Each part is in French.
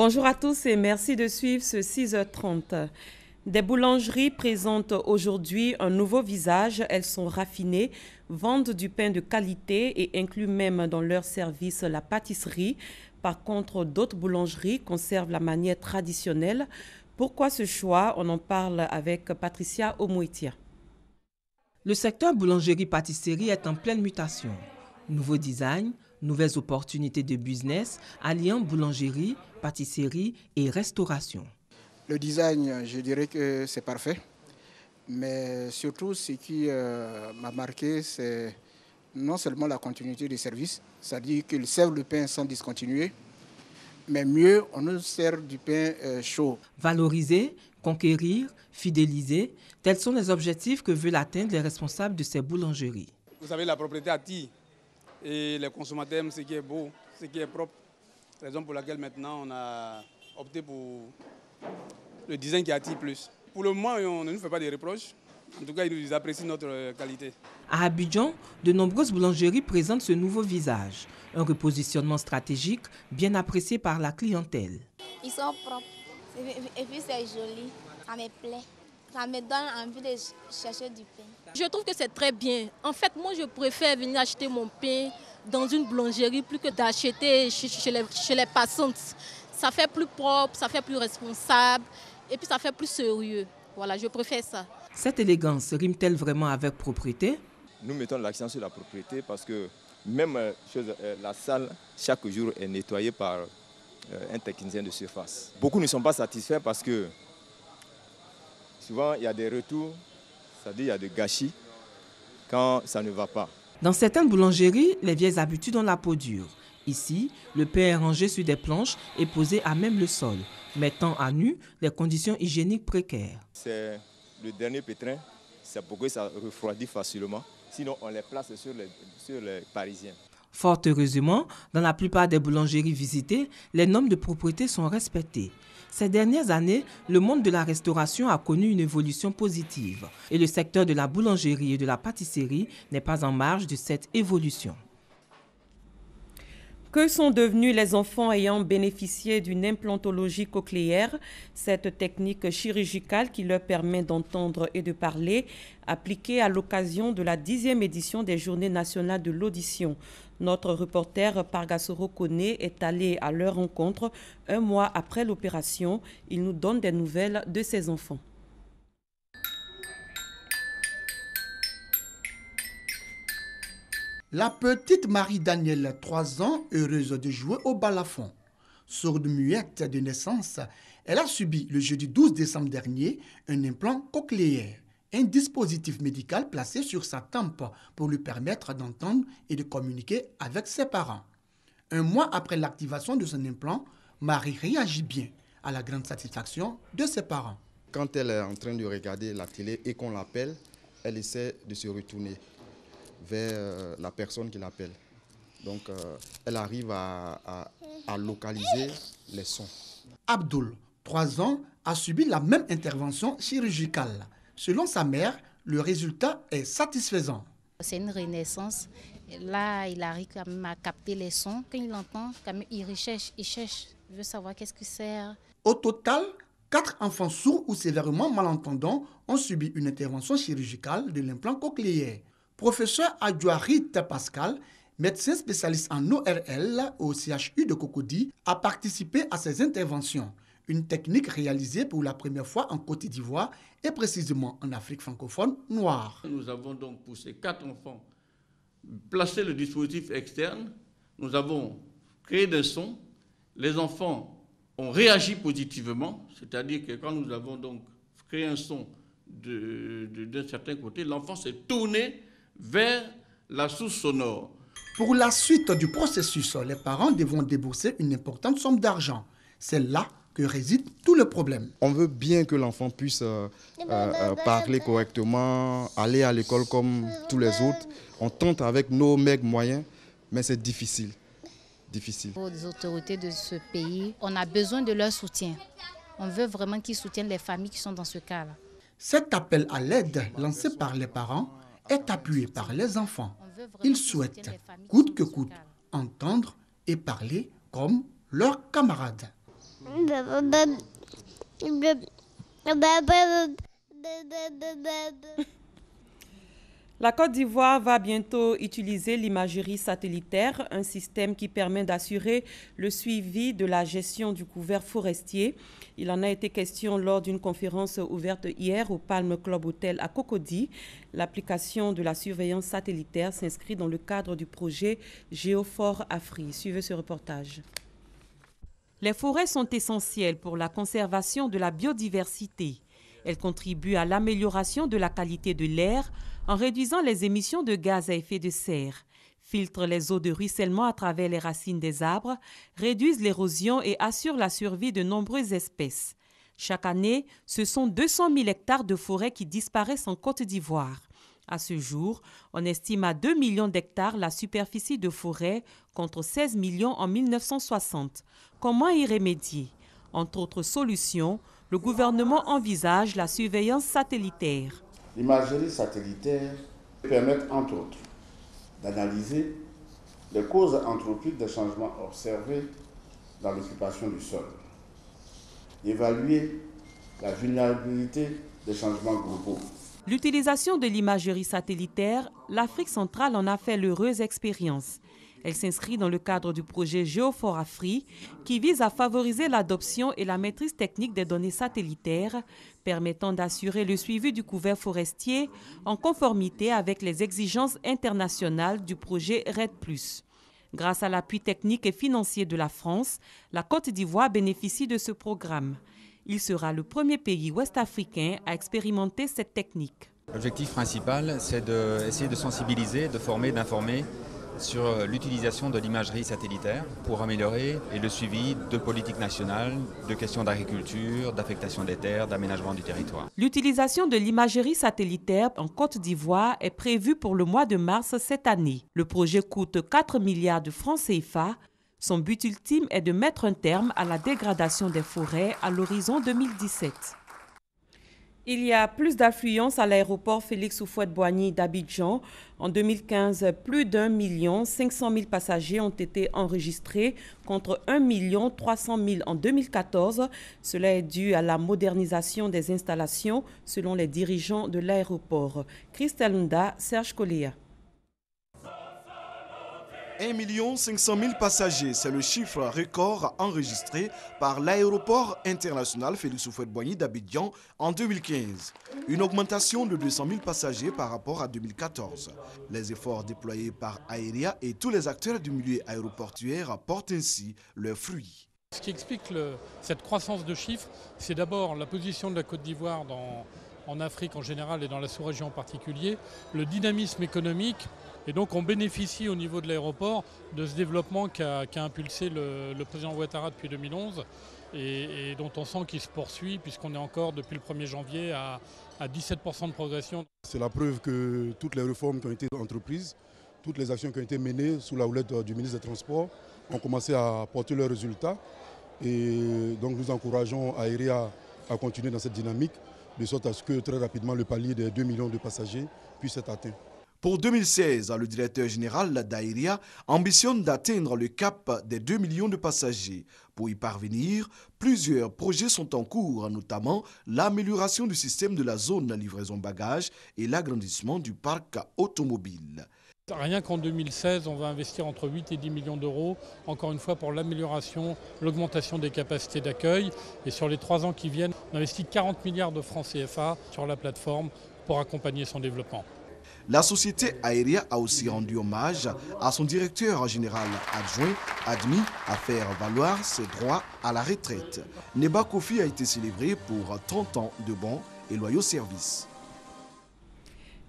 Bonjour à tous et merci de suivre ce 6h30. Des boulangeries présentent aujourd'hui un nouveau visage. Elles sont raffinées, vendent du pain de qualité et incluent même dans leur service la pâtisserie. Par contre, d'autres boulangeries conservent la manière traditionnelle. Pourquoi ce choix? On en parle avec Patricia Omoitia. Le secteur boulangerie-pâtisserie est en pleine mutation. Nouveau design, nouvelles opportunités de business, alliant boulangerie, pâtisserie et restauration. Le design, je dirais que c'est parfait, mais surtout ce qui m'a marqué, c'est non seulement la continuité du service, c'est-à-dire qu'ils servent le pain sans discontinuer, mais mieux, on nous sert du pain chaud. Valoriser, conquérir, fidéliser, tels sont les objectifs que veulent atteindre les responsables de ces boulangeries. Vous savez, la propriété attire et les consommateurs aiment ce qui est beau, ce qui est propre. Raison pour laquelle maintenant on a opté pour le design qui attire plus. Pour le moment, on ne nous fait pas de reproches. En tout cas, ils apprécient notre qualité. À Abidjan, de nombreuses boulangeries présentent ce nouveau visage. Un repositionnement stratégique bien apprécié par la clientèle. Ils sont propres et puis c'est joli, ça me plaît. Ça me donne envie de chercher du pain. Je trouve que c'est très bien. En fait, moi, je préfère venir acheter mon pain dans une boulangerie plus que d'acheter chez les passantes. Ça fait plus propre, ça fait plus responsable et puis ça fait plus sérieux. Voilà, je préfère ça. Cette élégance rime-t-elle vraiment avec propreté? Nous mettons l'accent sur la propreté parce que même la salle, chaque jour, est nettoyée par un technicien de surface. Beaucoup ne sont pas satisfaits parce que souvent, il y a des retours, c'est-à-dire il y a des gâchis quand ça ne va pas. Dans certaines boulangeries, les vieilles habitudes ont la peau dure. Ici, le pain est rangé sur des planches et posé à même le sol, mettant à nu les conditions hygiéniques précaires. C'est le dernier pétrin, c'est pourquoi ça refroidit facilement. Sinon, on les place sur les Parisiens. Fort heureusement, dans la plupart des boulangeries visitées, les normes de propreté sont respectées. Ces dernières années, le monde de la restauration a connu une évolution positive et le secteur de la boulangerie et de la pâtisserie n'est pas en marge de cette évolution. Que sont devenus les enfants ayant bénéficié d'une implantologie cochléaire, cette technique chirurgicale qui leur permet d'entendre et de parler, appliquée à l'occasion de la 10e édition des Journées nationales de l'audition. Notre reporter Pargasoro Kone est allé à leur rencontre un mois après l'opération. Il nous donne des nouvelles de ses enfants. La petite Marie-Danielle, 3 ans, heureuse de jouer au balafon. Sourde muette de naissance, elle a subi le jeudi 12 décembre dernier un implant cochléaire, un dispositif médical placé sur sa tempe pour lui permettre d'entendre et de communiquer avec ses parents. Un mois après l'activation de son implant, Marie réagit bien, à la grande satisfaction de ses parents. Quand elle est en train de regarder la télé et qu'on l'appelle, elle essaie de se retourner vers la personne qui l'appelle. Donc, elle arrive à localiser les sons. Abdoul, 3 ans, a subi la même intervention chirurgicale. Selon sa mère, le résultat est satisfaisant. C'est une renaissance. Là, il arrive quand même à capter les sons. Quand il entend, quand même, il cherche, il veut savoir qu'est-ce que c'est. Au total, 4 enfants sourds ou sévèrement malentendants ont subi une intervention chirurgicale de l'implant cochléaire. Professeur Adjouarit Pascal, médecin spécialiste en ORL au CHU de Cocody, a participé à ces interventions. Une technique réalisée pour la première fois en Côte d'Ivoire et précisément en Afrique francophone noire. Nous avons donc pour ces 4 enfants placé le dispositif externe. Nous avons créé des sons. Les enfants ont réagi positivement, c'est-à-dire que quand nous avons donc créé un son d'un certain côté, l'enfant s'est tourné vers la source sonore. Pour la suite du processus, les parents devront débourser une importante somme d'argent. C'est là que réside tout le problème. On veut bien que l'enfant puisse parler correctement, aller à l'école comme tous les autres. On tente avec nos maigres moyens, mais c'est difficile. Pour les autorités de ce pays, on a besoin de leur soutien. On veut vraiment qu'ils soutiennent les familles qui sont dans ce cas-là. Cet appel à l'aide lancé par les parents est appuyé par les enfants. Ils souhaitent, coûte que coûte, entendre et parler comme leurs camarades. La Côte d'Ivoire va bientôt utiliser l'imagerie satellitaire, un système qui permet d'assurer le suivi de la gestion du couvert forestier. Il en a été question lors d'une conférence ouverte hier au Palm Club Hotel à Cocody. L'application de la surveillance satellitaire s'inscrit dans le cadre du projet Géophore Afrique. Suivez ce reportage. Les forêts sont essentielles pour la conservation de la biodiversité. Elles contribuent à l'amélioration de la qualité de l'air en réduisant les émissions de gaz à effet de serre, filtrent les eaux de ruissellement à travers les racines des arbres, réduisent l'érosion et assurent la survie de nombreuses espèces. Chaque année, ce sont 200 000 hectares de forêt qui disparaissent en Côte d'Ivoire. À ce jour, on estime à 2 millions d'hectares la superficie de forêt contre 16 millions en 1960. Comment y remédier? Entre autres solutions, le gouvernement envisage la surveillance satellitaire. L'imagerie satellitaire permet entre autres d'analyser les causes anthropiques des changements observés dans l'occupation du sol, d'évaluer la vulnérabilité des changements globaux. L'utilisation de l'imagerie satellitaire, l'Afrique centrale en a fait l'heureuse expérience. Elle s'inscrit dans le cadre du projet Géophore Afrique qui vise à favoriser l'adoption et la maîtrise technique des données satellitaires permettant d'assurer le suivi du couvert forestier en conformité avec les exigences internationales du projet RED+. Grâce à l'appui technique et financier de la France, la Côte d'Ivoire bénéficie de ce programme. Il sera le premier pays ouest-africain à expérimenter cette technique. L'objectif principal, c'est d'essayer de sensibiliser, de former, d'informer sur l'utilisation de l'imagerie satellitaire pour améliorer le suivi de politiques nationales, de questions d'agriculture, d'affectation des terres, d'aménagement du territoire. L'utilisation de l'imagerie satellitaire en Côte d'Ivoire est prévue pour le mois de mars cette année. Le projet coûte 4 milliards de francs CFA. Son but ultime est de mettre un terme à la dégradation des forêts à l'horizon 2017. Il y a plus d'affluence à l'aéroport Félix Houphouët-Boigny d'Abidjan. En 2015, plus d'1 500 000 passagers ont été enregistrés contre 1 300 000 en 2014. Cela est dû à la modernisation des installations selon les dirigeants de l'aéroport. Christelle Nda, Serge Coléa. 1 500 000 passagers, c'est le chiffre record enregistré par l'aéroport international Félix Houphouët-Boigny d'Abidjan en 2015. Une augmentation de 200 000 passagers par rapport à 2014. Les efforts déployés par Aéria et tous les acteurs du milieu aéroportuaire portent ainsi leurs fruits. Ce qui explique cette croissance de chiffres, c'est d'abord la position de la Côte d'Ivoire en Afrique en général et dans la sous-région en particulier, le dynamisme économique. Et donc on bénéficie au niveau de l'aéroport de ce développement qu'a impulsé le président Ouattara depuis 2011 et dont on sent qu'il se poursuit puisqu'on est encore depuis le 1er janvier à 17% de progression. C'est la preuve que toutes les réformes qui ont été entreprises, toutes les actions qui ont été menées sous la houlette du ministre des Transports ont commencé à porter leurs résultats. Et donc nous encourageons Aéria à continuer dans cette dynamique de sorte à ce que très rapidement le palier des 2 millions de passagers puisse être atteint. Pour 2016, le directeur général d'Aéria ambitionne d'atteindre le cap des 2 millions de passagers. Pour y parvenir, plusieurs projets sont en cours, notamment l'amélioration du système de la zone livraison bagages et l'agrandissement du parc automobile. Rien qu'en 2016, on va investir entre 8 et 10 millions d'euros, encore une fois pour l'amélioration, l'augmentation des capacités d'accueil. Et sur les 3 ans qui viennent, on investit 40 milliards de francs CFA sur la plateforme pour accompagner son développement. La société Aéria a aussi rendu hommage à son directeur général adjoint, admis à faire valoir ses droits à la retraite. Neba Kofi a été célébré pour 30 ans de bons et loyaux services.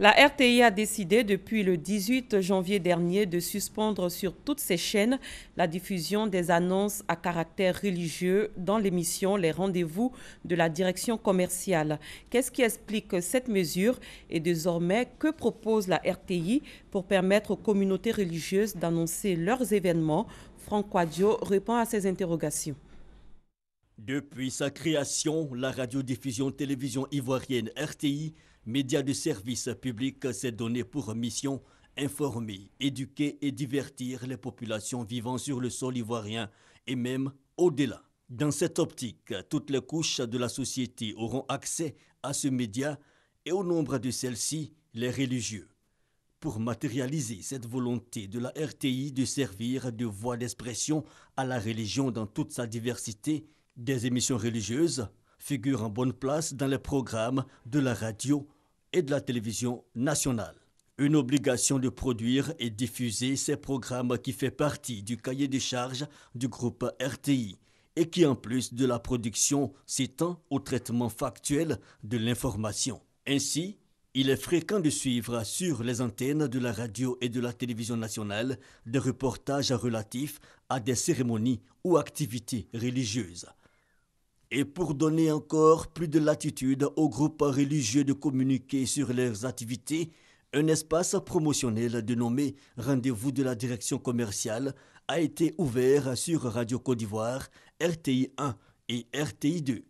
La RTI a décidé depuis le 18 janvier dernier de suspendre sur toutes ses chaînes la diffusion des annonces à caractère religieux dans l'émission Les Rendez-vous de la direction commerciale. Qu'est-ce qui explique cette mesure et désormais que propose la RTI pour permettre aux communautés religieuses d'annoncer leurs événements? Franck Quadio répond à ces interrogations. Depuis sa création, la radiodiffusion télévision ivoirienne RTI, média de service public, s'est donné pour mission informer, éduquer et divertir les populations vivant sur le sol ivoirien et même au-delà. Dans cette optique, toutes les couches de la société auront accès à ce média et au nombre de celles-ci, les religieux. Pour matérialiser cette volonté de la RTI de servir de voie d'expression à la religion dans toute sa diversité, des émissions religieuses figurent en bonne place dans les programmes de la radio et de la télévision nationale. Une obligation de produire et diffuser ces programmes qui fait partie du cahier de charges du groupe RTI et qui, en plus de la production, s'étend au traitement factuel de l'information. Ainsi, il est fréquent de suivre sur les antennes de la radio et de la télévision nationale des reportages relatifs à des cérémonies ou activités religieuses. Et pour donner encore plus de latitude aux groupes religieux de communiquer sur leurs activités, un espace promotionnel dénommé « Rendez-vous de la direction commerciale » a été ouvert sur Radio Côte d'Ivoire, RTI 1 et RTI 2.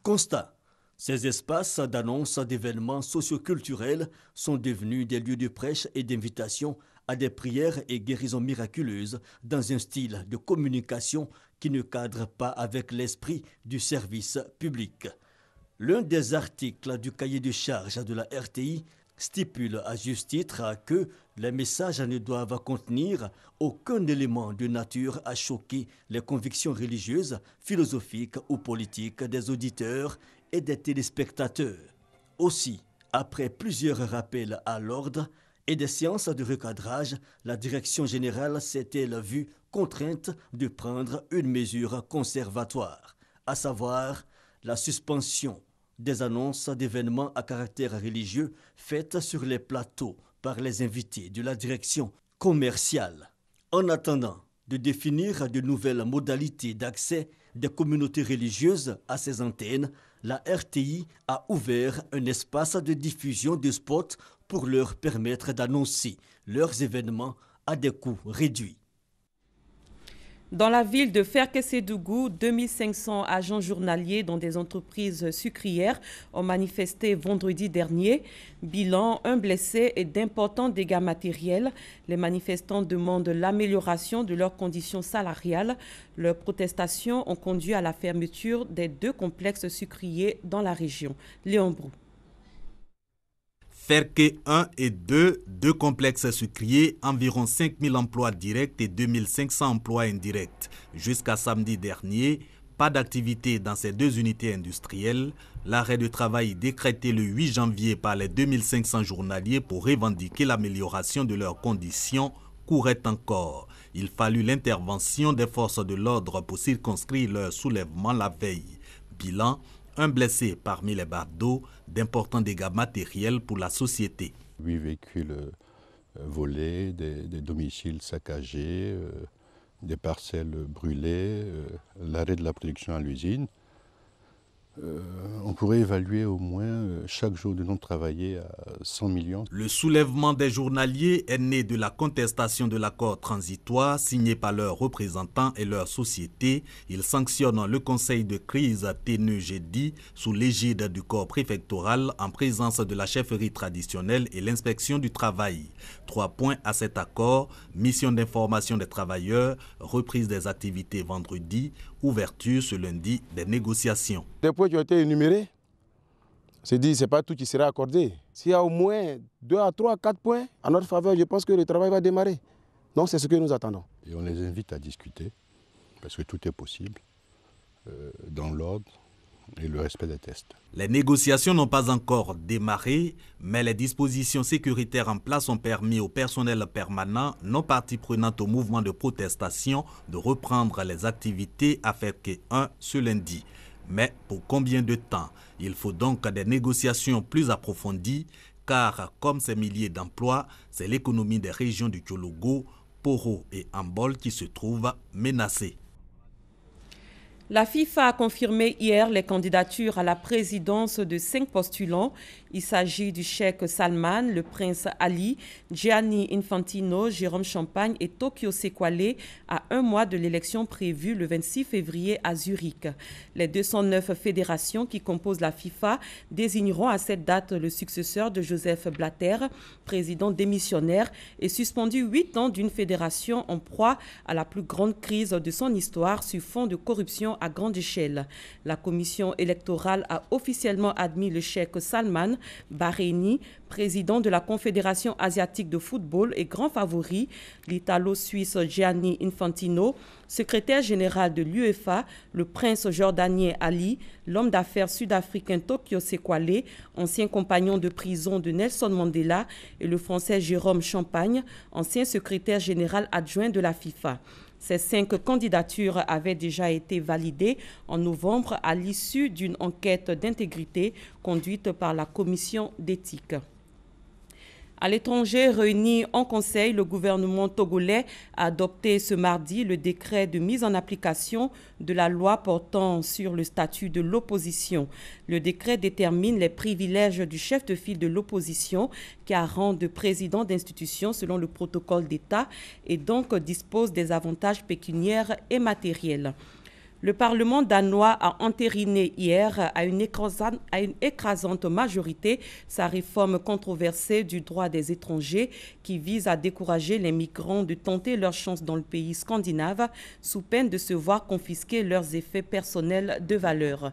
Constat. Ces espaces d'annonces d'événements socioculturels sont devenus des lieux de prêche et d'invitation à des prières et guérisons miraculeuses dans un style de communication qui ne cadre pas avec l'esprit du service public. L'un des articles du cahier de charges de la RTI stipule à juste titre que les messages ne doivent contenir aucun élément de nature à choquer les convictions religieuses, philosophiques ou politiques des auditeurs et des téléspectateurs. Aussi, après plusieurs rappels à l'ordre et des séances de recadrage, la direction générale s'est-elle vue contrainte de prendre une mesure conservatoire, à savoir la suspension des annonces d'événements à caractère religieux faites sur les plateaux par les invités de la direction commerciale. En attendant de définir de nouvelles modalités d'accès des communautés religieuses à ces antennes, la RTI a ouvert un espace de diffusion de spots pour leur permettre d'annoncer leurs événements à des coûts réduits. Dans la ville de Ferkessédougou, 2500 agents journaliers dans des entreprises sucrières ont manifesté vendredi dernier. Bilan, un blessé et d'importants dégâts matériels. Les manifestants demandent l'amélioration de leurs conditions salariales. Leurs protestations ont conduit à la fermeture des 2 complexes sucriers dans la région. Léon Brou. Ferke 1 et 2, 2 complexes sucriers, environ 5000 emplois directs et 2500 emplois indirects. Jusqu'à samedi dernier, pas d'activité dans ces 2 unités industrielles. L'arrêt de travail décrété le 8 janvier par les 2500 journaliers pour revendiquer l'amélioration de leurs conditions courait encore. Il fallut l'intervention des forces de l'ordre pour circonscrire leur soulèvement la veille. Bilan, un blessé parmi les bardeaux, d'importants dégâts matériels pour la société. 8 véhicules volés, des domiciles saccagés, des parcelles brûlées, l'arrêt de la production à l'usine. On pourrait évaluer au moins chaque jour de non travaillé à 100 millions. Le soulèvement des journaliers est né de la contestation de l'accord transitoire signé par leurs représentants et leurs sociétés. Ils sanctionnent le conseil de crise tenu jeudi sous l'égide du corps préfectoral en présence de la chefferie traditionnelle et l'inspection du travail. 3 points à cet accord: mission d'information des travailleurs, reprise des activités vendredi, ouverture ce lundi des négociations. Des points qui ont été énumérés, c'est dit, ce n'est pas tout qui sera accordé. S'il y a au moins 2 à 3 à 4 points en notre faveur, je pense que le travail va démarrer. Donc c'est ce que nous attendons. Et on les invite à discuter, parce que tout est possible, dans l'ordre et le respect des tests. Les négociations n'ont pas encore démarré, mais les dispositions sécuritaires en place ont permis au personnel permanent, non partie prenante au mouvement de protestation, de reprendre les activités à Ferke 1 ce lundi. Mais pour combien de temps? Il faut donc des négociations plus approfondies, car comme ces milliers d'emplois, c'est l'économie des régions du Tchologo, Poro et Ambol qui se trouvent menacées. La FIFA a confirmé hier les candidatures à la présidence de 5 postulants. Il s'agit du cheikh Salman, le prince Ali, Gianni Infantino, Jérôme Champagne et Tokyo Sekwale à 1 mois de l'élection prévue le 26 février à Zurich. Les 209 fédérations qui composent la FIFA désigneront à cette date le successeur de Joseph Blatter, président démissionnaire et suspendu 8 ans d'une fédération en proie à la plus grande crise de son histoire sur fond de corruption à grande échelle. La commission électorale a officiellement admis le cheikh Salman Bahreïni, président de la Confédération asiatique de football et grand favori, l'Italo-Suisse Gianni Infantino, secrétaire général de l'UEFA, le prince jordanien Ali, l'homme d'affaires sud-africain Tokyo Sekwale, ancien compagnon de prison de Nelson Mandela, et le français Jérôme Champagne, ancien secrétaire général adjoint de la FIFA. Ces 5 candidatures avaient déjà été validées en novembre à l'issue d'une enquête d'intégrité conduite par la commission d'éthique. À l'étranger, réuni en conseil, le gouvernement togolais a adopté ce mardi le décret de mise en application de la loi portant sur le statut de l'opposition. Le décret détermine les privilèges du chef de file de l'opposition qui a rang de président d'institution selon le protocole d'État et donc dispose des avantages pécuniaires et matériels. Le Parlement danois a entériné hier à une écrasante majorité sa réforme controversée du droit des étrangers qui vise à décourager les migrants de tenter leur chance dans le pays scandinave sous peine de se voir confisquer leurs effets personnels de valeur.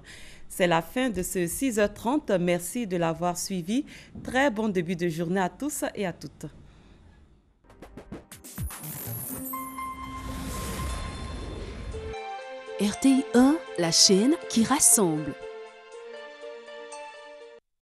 C'est la fin de ce 6h30. Merci de l'avoir suivi. Très bon début de journée à tous et à toutes. RTI 1, la chaîne qui rassemble.